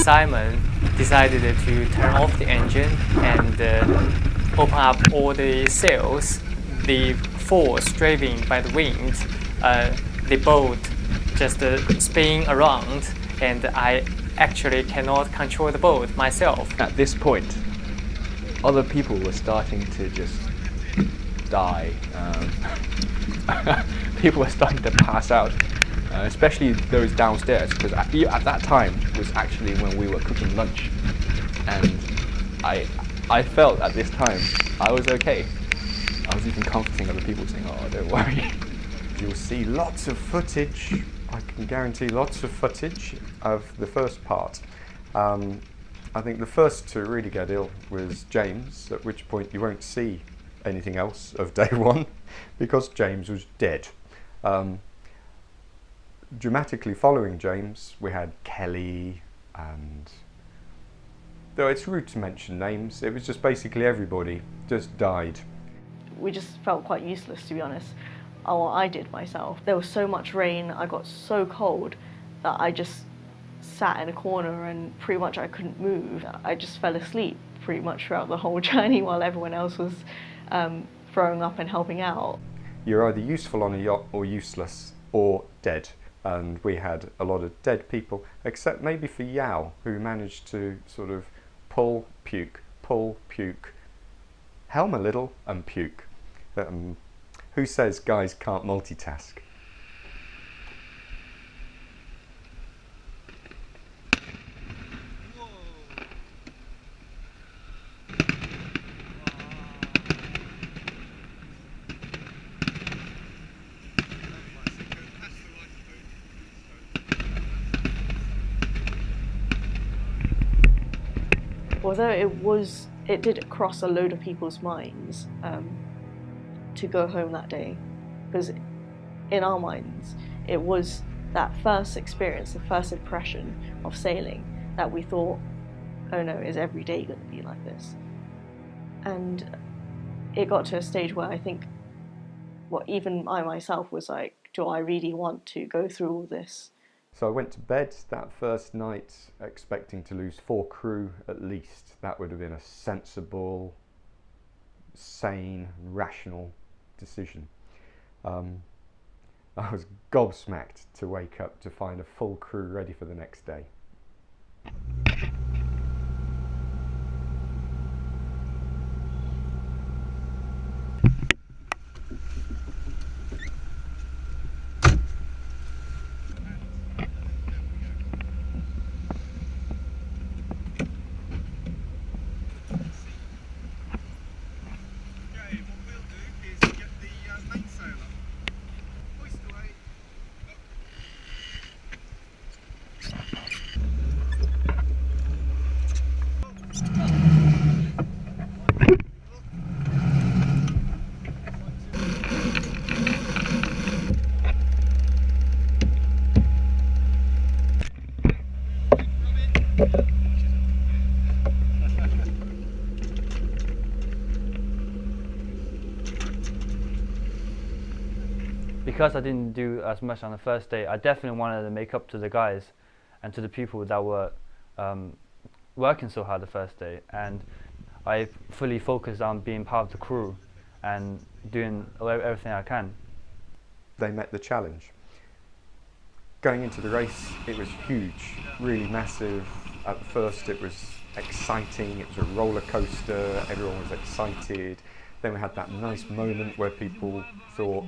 Simon decided to turn off the engine and open up all the sails. The force driven by the wind, the boat just spinning around, and I actually cannot control the boat myself. At this point, other people were starting to just die. People were starting to pass out, especially those downstairs, because at that time was actually when we were cooking lunch, and I felt at this time I was okay. I was even comforting other people, saying, "Oh, don't worry." You'll see lots of footage. I can guarantee lots of footage of the first part. I think the first to really get ill was James, at which point you won't see anything else of day one because James was dead. Dramatically following James, we had Kelly, and though it's rude to mention names, it was just basically everybody just died. We just felt quite useless, to be honest. Well, I did myself. There was so much rain, I got so cold that I just sat in a corner and pretty much I couldn't move. I just fell asleep pretty much throughout the whole journey while everyone else was throwing up and helping out. You're either useful on a yacht or useless or dead. And we had a lot of dead people, except maybe for Yao, who managed to sort of pull, puke, helm a little and puke. Who says guys can't multitask? Although it did cross a load of people's minds to go home that day, because in our minds it was that first experience, the first impression of sailing that we thought, oh no, is every day going to be like this? And it got to a stage where I think, even I myself was like, do I really want to go through all this? So I went to bed that first night expecting to lose 4 crew at least. That would have been a sensible, sane, rational decision. I was gobsmacked to wake up to find a full crew ready for the next day. Because I didn't do as much on the first day, I definitely wanted to make up to the guys and to the people that were working so hard the first day, and I fully focused on being part of the crew and doing everything I can. They met the challenge. Going into the race, it was huge, really massive. At first it was exciting, it was a roller coaster, everyone was excited. Then we had that nice moment where people thought,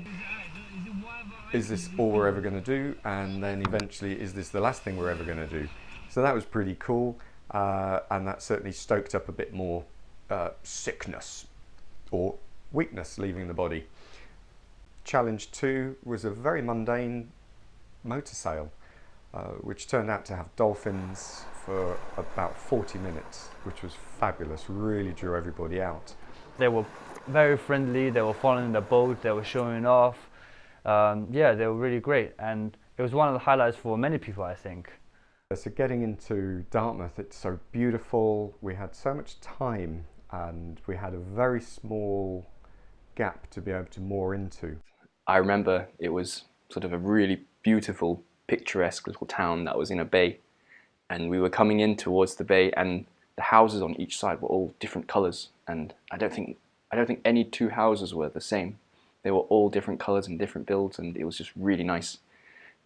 is this all we're ever going to do? And then eventually, is this the last thing we're ever going to do? So that was pretty cool, and that certainly stoked up a bit more sickness or weakness leaving the body. Challenge 2 was a very mundane motor sail, which turned out to have dolphins for about 40 minutes, which was fabulous, really drew everybody out. They were very friendly, they were following the boat, they were showing off. Yeah, they were really great, and it was one of the highlights for many people, I think. So getting into Dartmouth, it's so beautiful, we had so much time, and we had a very small gap to be able to moor into. I remember it was sort of a really beautiful, picturesque little town that was in a bay, and we were coming in towards the bay, and the houses on each side were all different colours, and I don't think any two houses were the same. They were all different colours and different builds, and it was just really nice.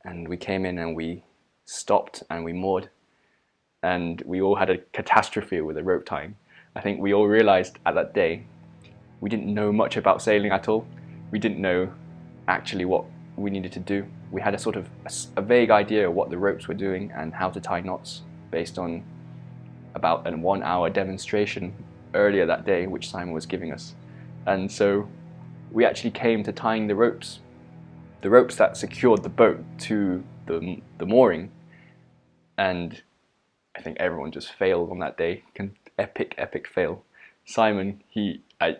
And we came in and we stopped and we moored, and we all had a catastrophe with the rope tying. I think we all realised at that day we didn't know much about sailing at all. We didn't know actually what we needed to do. We had a sort of a vague idea of what the ropes were doing and how to tie knots based on about a 1 hour demonstration earlier that day which Simon was giving us. And so we actually came to tying the ropes that secured the boat to the mooring, and I think everyone just failed on that day. Epic fail. Simon, I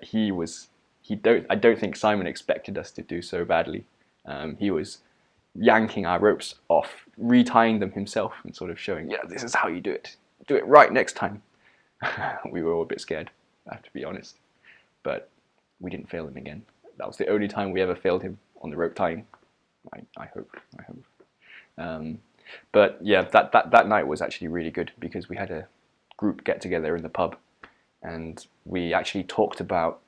don't think Simon expected us to do so badly. He was yanking our ropes off, retying them himself, and sort of showing, yeah, this is how you do it. Do it right next time. We were all a bit scared, I have to be honest, but we didn't fail him again. That was the only time we ever failed him on the rope tying. I hope. But yeah, that night was actually really good because we had a group get together in the pub, and we actually talked about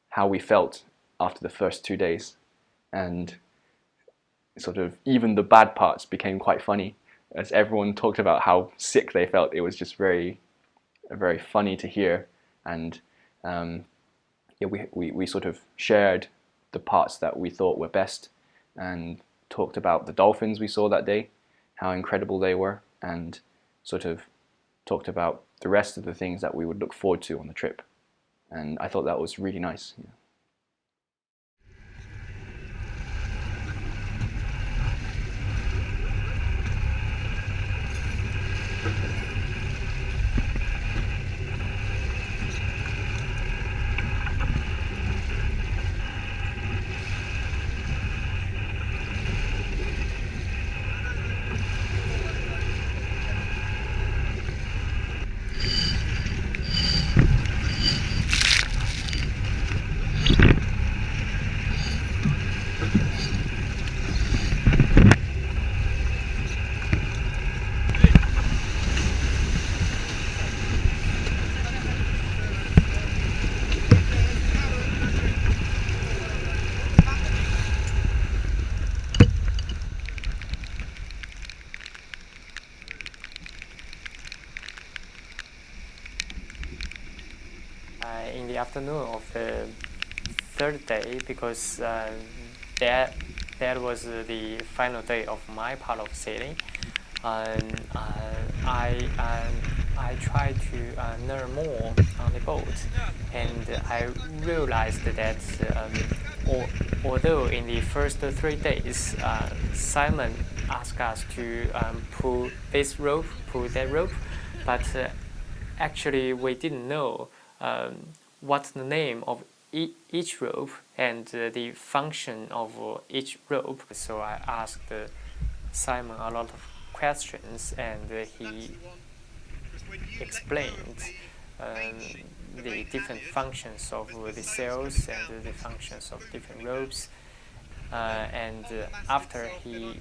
how we felt after the first 2 days, and sort of even the bad parts became quite funny as everyone talked about how sick they felt. It was just very funny to hear, and yeah, we sort of shared the parts that we thought were best and talked about the dolphins we saw that day, how incredible they were, and sort of talked about the rest of the things that we would look forward to on the trip. And I thought that was really nice. Yeah. In the afternoon of the third day, because that was the final day of my part of sailing, and I tried to learn more on the boat, and I realized that although in the first 3 days Simon asked us to pull this rope, pull that rope, but actually we didn't know what's the name of each rope and the function of each rope. So I asked Simon a lot of questions, and he explained the different functions of the sails and the functions of different ropes. And after he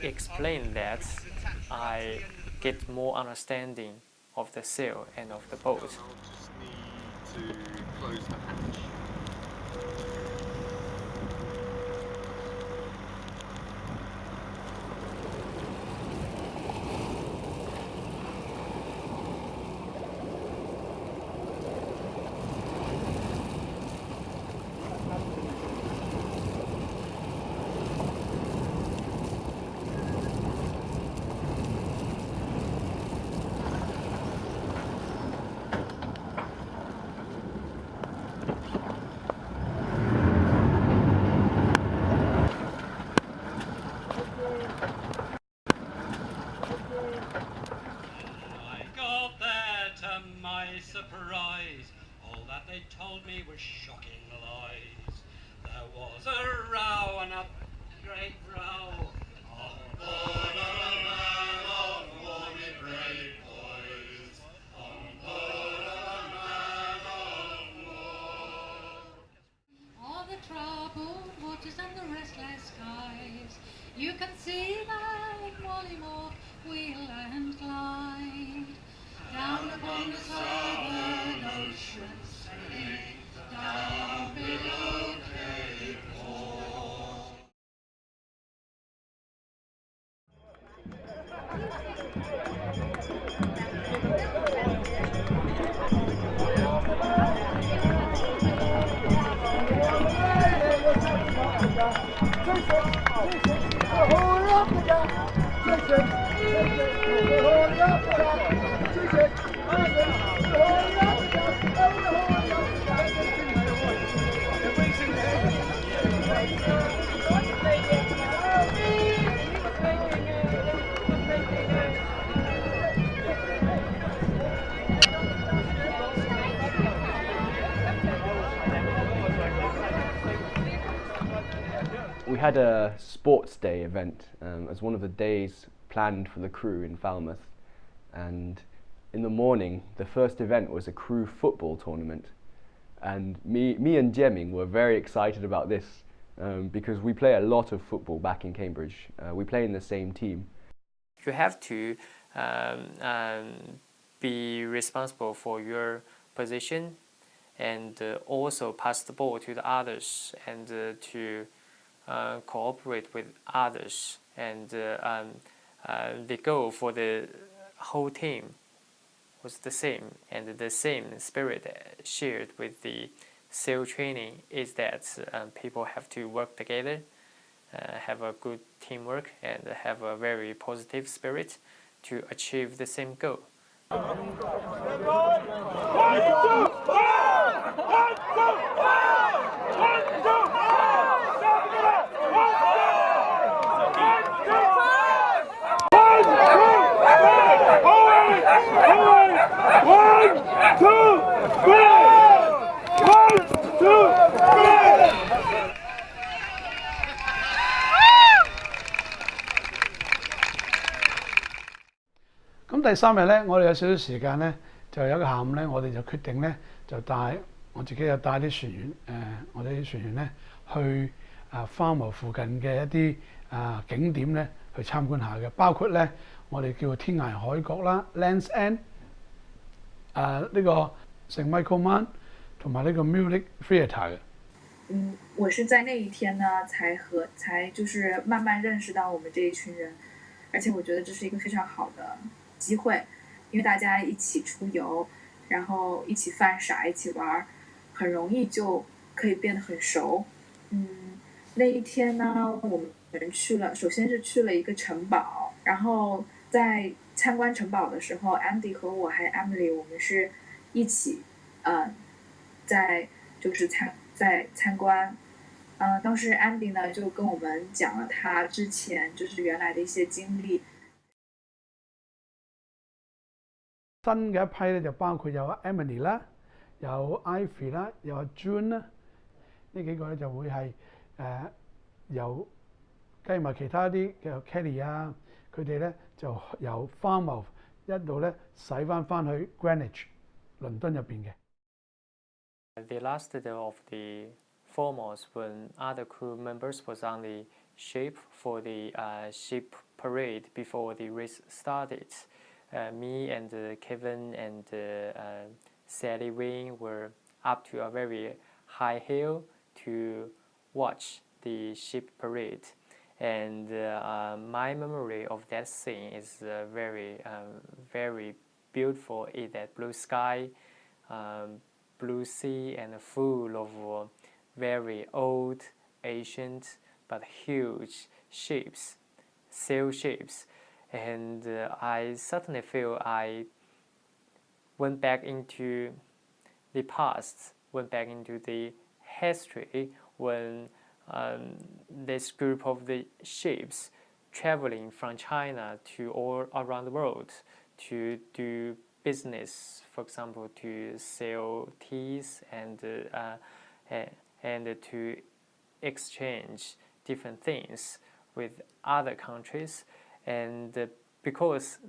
explained that, I get more understanding of the sail and of the boat. To close the hatch. Surprise, all that they told me was shocking lies. There was a row, and a great row. On board a man on board, me brave boys. On board a man on board. All the troubled waters and the restless skies, you can see that Mollymore wheel and glide. We had a sports day event as one of the days planned for the crew in Falmouth, and in the morning the first event was a crew football tournament, and me and Jemming were very excited about this because we play a lot of football back in Cambridge. We play in the same team. You have to be responsible for your position and also pass the ball to the others and to cooperate with others, and the goal for the whole team was the same, and the same spirit shared with the SEAL training is that people have to work together, have a good teamwork, and have a very positive spirit to achieve the same goal.咁第3日咧，我哋有少少時間咧，就有一個下午咧，我哋就決定咧，就我自己又帶啲船員，我哋啲船員咧去Falmouth附近嘅一啲景點咧去參觀下嘅，包括咧我哋叫做天涯海角啦 （Land's End），呢個聖 Michael Mann 同埋呢個 Music Theatre 嘅。我是在那一天呢，才就是慢慢認識到我們這一群人，而且我覺得這是一個非常好的機會，因為大家一起出遊，然後一起犯傻，一起玩，很容易就可以變得很熟。那一天呢，我們首先是去了一個城堡，然後在參觀城堡的時候 ，Andy 和我還有 Emily， 我們是一起在參觀。當時 Andy 呢就跟我們講了他之前就是原來的一些經歷。新嘅一批咧就包括有 Emily 啦，有 Ivy 啦，有 June 啦，呢幾個咧就會係由計埋其他啲嘅 Kelly 啊，佢哋咧就由 Falmouth 一路咧駛翻去 Greenwich 倫敦入邊嘅。The last day of the Falmouth, when other crew members was on the ship for the ship parade before the race started. Me and Kevin and Sally Wing were up to a very high hill to watch the ship parade, and my memory of that scene is very beautiful. Is that blue sky, blue sea, and full of very old, ancient but huge ships, sail ships. And I certainly feel I went back into the past, went back into the history when this group of the ships traveling from China to all around the world to do business, for example, to sell teas and to exchange different things with other countries. And because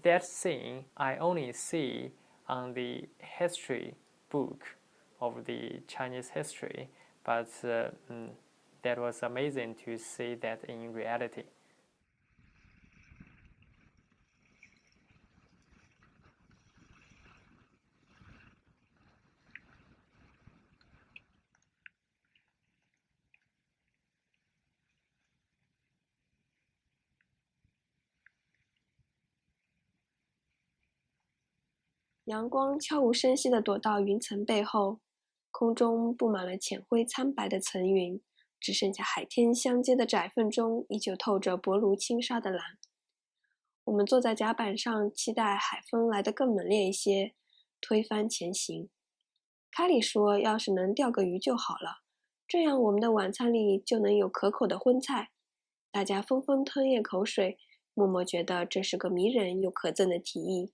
that scene I only see on the history book of the Chinese history, but that was amazing to see that in reality. 阳光悄无声息地躲到云层背后，空中布满了浅灰苍白的层云，只剩下海天相接的窄缝中依旧透着薄如轻纱的蓝。我们坐在甲板上，期待海风来得更猛烈一些，推翻前行。凯里说：“要是能钓个鱼就好了，这样我们的晚餐里就能有可口的荤菜。”大家纷纷吞咽口水，默默觉得这是个迷人又可憎的提议。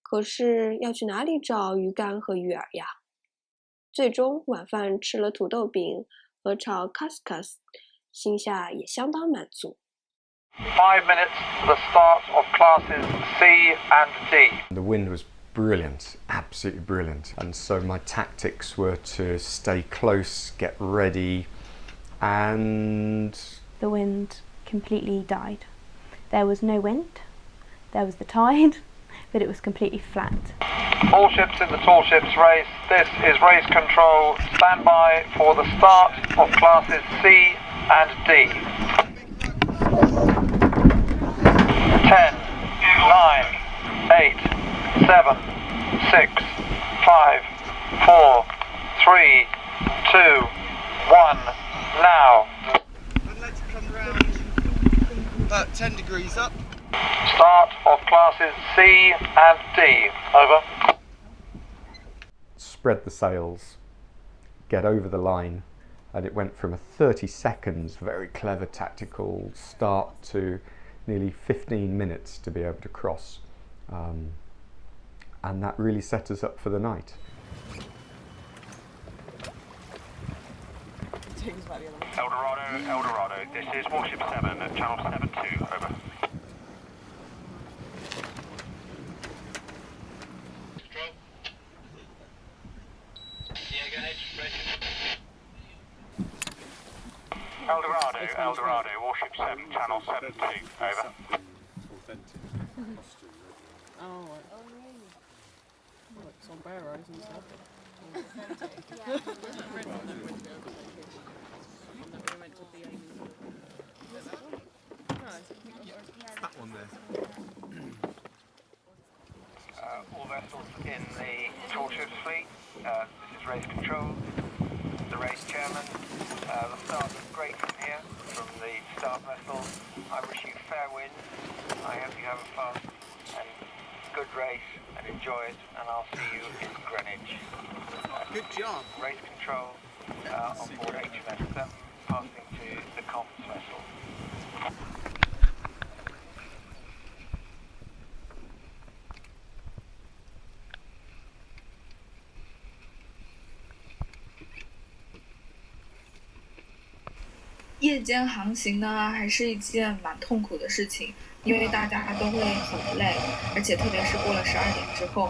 可是要去哪里找鱼竿和鱼饵呀？最终晚饭吃了土豆饼和炒 couscous， 心下也相当满足。5 minutes to the start of classes C and D. The wind was brilliant, absolutely brilliant. And so my tactics were to stay close, get ready, and the wind completely died. There was no wind, there was the tide, but it was completely flat. All ships in the tall ships race. This is race control. Stand by for the start of classes C and D. 10, 9, 8, 7, 6, 5, 4, 3, 2, 1, now. Let's come round about 10 degrees up. Start of classes C and D. Over. Spread the sails, get over the line, and it went from a 30 seconds, very clever tactical start to nearly 15 minutes to be able to cross. And that really set us up for the night. Eldorado, this is Warship 7 at channel 72, over. Eldorado, Warship 7, channel 72, over. Oh, really? Oh, it's on barrows and stuff. That one there. All vessels in the tall ships fleet, this is race control, the race chairman. The start was great from here, from the start vessel. I wish you fair wind. I hope you have a fun and good race and enjoy it, and I'll see you in Greenwich. Good job. Race control on board HMS 7, passing to the comms vessel. 夜间航行呢，还是一件蛮痛苦的事情，因为大家都会很累，而且特别是过了12点之后。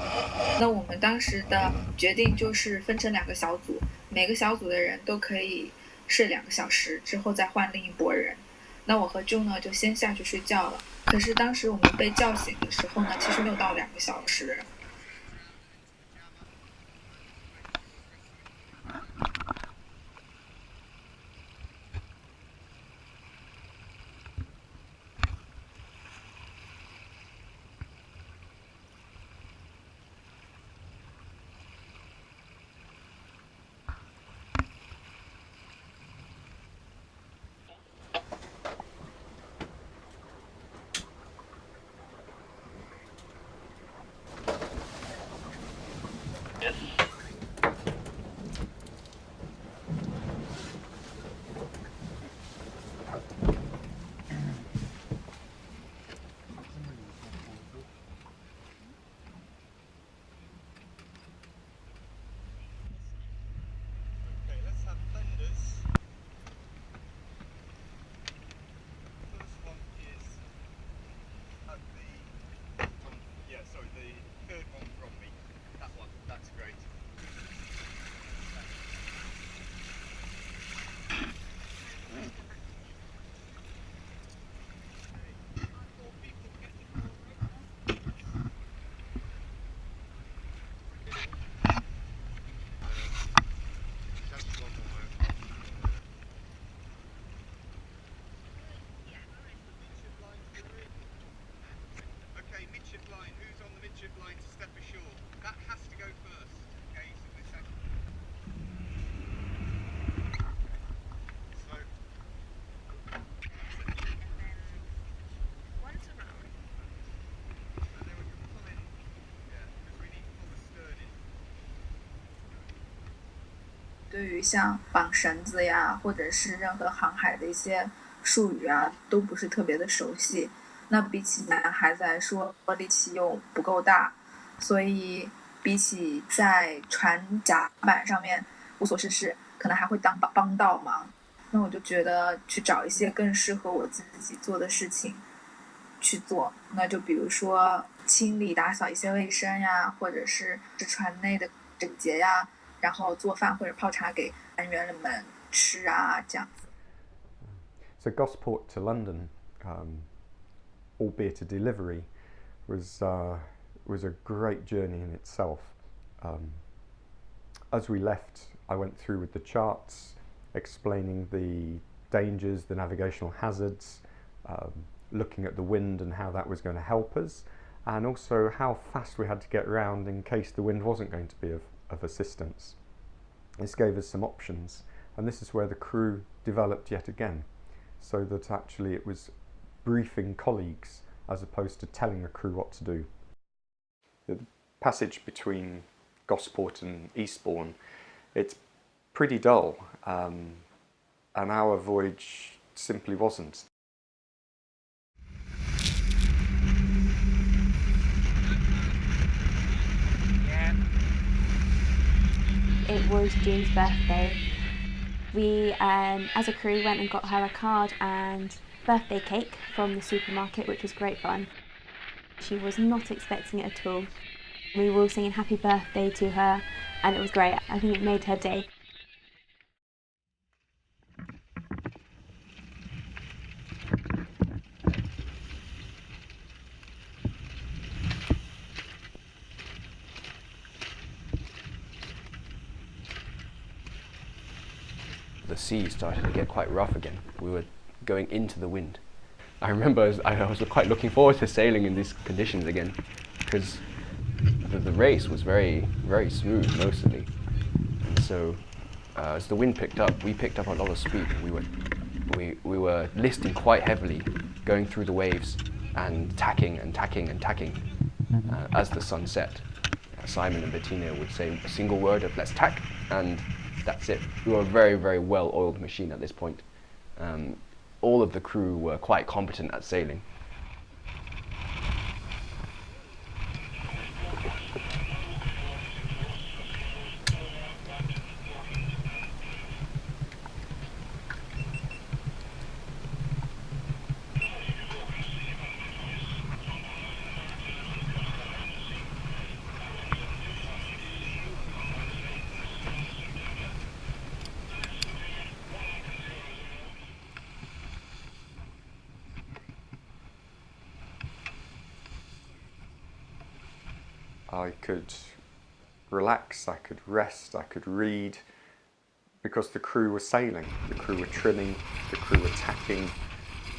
那我们当时的决定就是分成2个小组，每个小组的人都可以睡2个小时，之后再换另一拨人。那我和 June 呢就先下去睡觉了。可是当时我们被叫醒的时候呢，其实没有到2个小时。对于像绑绳子呀，或者是任何航海的一些术语啊，都不是特别的熟悉。那比起男孩子来说，力气又不够大，所以比起在船甲板上面无所事事，可能还会帮倒忙。那我就觉得去找一些更适合我自己做的事情去做，那就比如说清理打扫一些卫生呀，或者是船内的整洁呀，然后做饭或者泡茶给船员们吃啊，这样子。So Gosport to London, albeit a delivery, was a great journey in itself. As we left, I went through with the charts, explaining the dangers, the navigational hazards, looking at the wind and how that was going to help us, and also how fast we had to get around in case the wind wasn't going to be of assistance. This gave us some options, and this is where the crew developed yet again, so that actually it was briefing colleagues as opposed to telling the crew what to do. The passage between Gosport and Eastbourne, it's pretty dull, and our voyage simply wasn't. It was Jean's birthday. We, as a crew, went and got her a card and birthday cake from the supermarket, which was great fun. She was not expecting it at all. We were all singing happy birthday to her, and it was great. I think it made her day. The sea started to get quite rough again. We were going into the wind. I remember I was quite looking forward to sailing in these conditions again, because the race was very, very smooth mostly. And so as the wind picked up, we picked up a lot of speed. We were listing quite heavily, going through the waves and tacking and tacking and tacking as the sun set. Simon and Bettina would say a single word of "let's tack," and that's it. We were a very, very well-oiled machine at this point. All of the crew were quite competent at sailing. I could relax, I could rest, I could read, because the crew were sailing, the crew were trimming, the crew were tacking.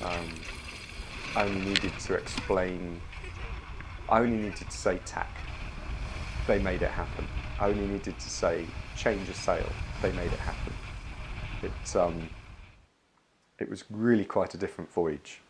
I only needed to explain, I only needed to say tack, they made it happen. I only needed to say change a sail, they made it happen. It was really quite a different voyage.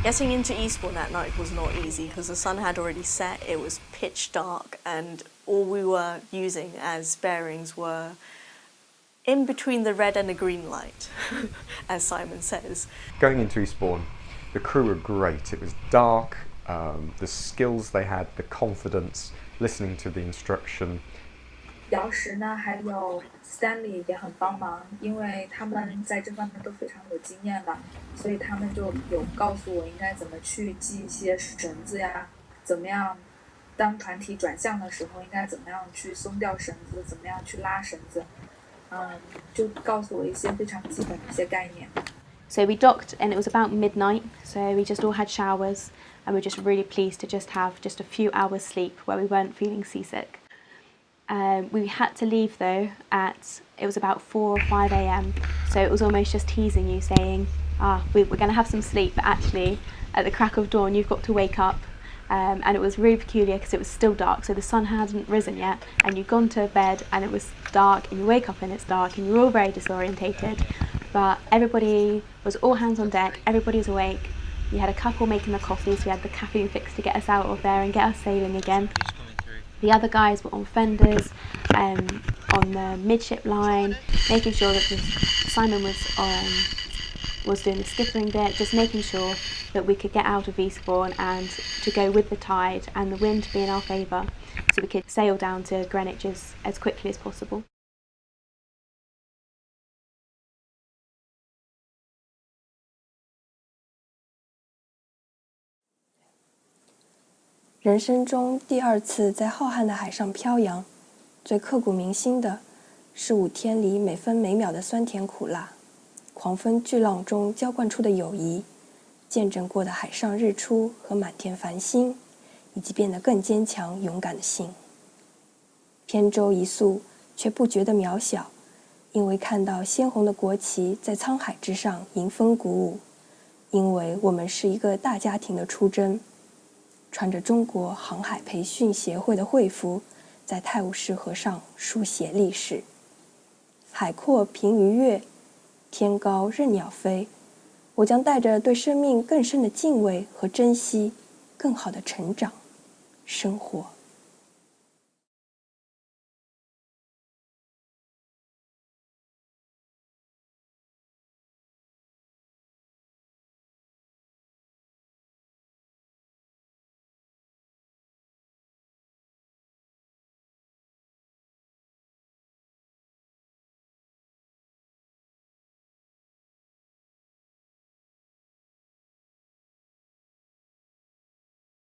Getting into Eastbourne that night was not easy because the sun had already set, it was pitch dark, and all we were using as bearings were in between the red and the green light, as Simon says. Going into Eastbourne, the crew were great. It was dark, the skills they had, the confidence, listening to the instruction. 姚石呢，还有 Stanley 也很帮忙，因为他们在这方面都非常有经验了，所以他们就有告诉我应该怎么去系一些绳子呀，怎么样当船体转向的时候应该怎么样去松掉绳子，怎么样去拉绳子，就告诉我一些非常基本的一些概念。So we docked and it was about midnight, so we just all had showers and we're just really pleased to just have just a few hours sleep where we weren't feeling seasick. We had to leave though it was about 4 or 5 a.m, so it was almost just teasing you, saying, we're going to have some sleep, but actually at the crack of dawn you've got to wake up. And it was really peculiar because it was still dark, so the sun hadn't risen yet, and you'd gone to bed and it was dark, and you wake up and it's dark, and you're all very disorientated. But everybody was all hands on deck, everybody's awake. You had a couple making the coffee, so we had the caffeine fix to get us out of there and get us sailing again. The other guys were on fenders, on the midship line, making sure that Simon was doing the skippering bit, just making sure that we could get out of Eastbourne and to go with the tide and the wind to be in our favour, so we could sail down to Greenwich as quickly as possible. 人生中第2次在浩瀚的海上漂洋，最刻骨铭心的是5天里每分每秒的酸甜苦辣，狂风巨浪中浇灌出的友谊，见证过的海上日出和满天繁星，以及变得更坚强勇敢的心。扁舟一粟，却不觉得渺小，因为看到鲜红的国旗在沧海之上迎风鼓舞，因为我们是一个大家庭的出征。穿着中国航海培训协会的会服，在泰晤士河上书写历史。海阔凭鱼跃，天高任鸟飞。我将带着对生命更深的敬畏和珍惜，更好的成长、生活。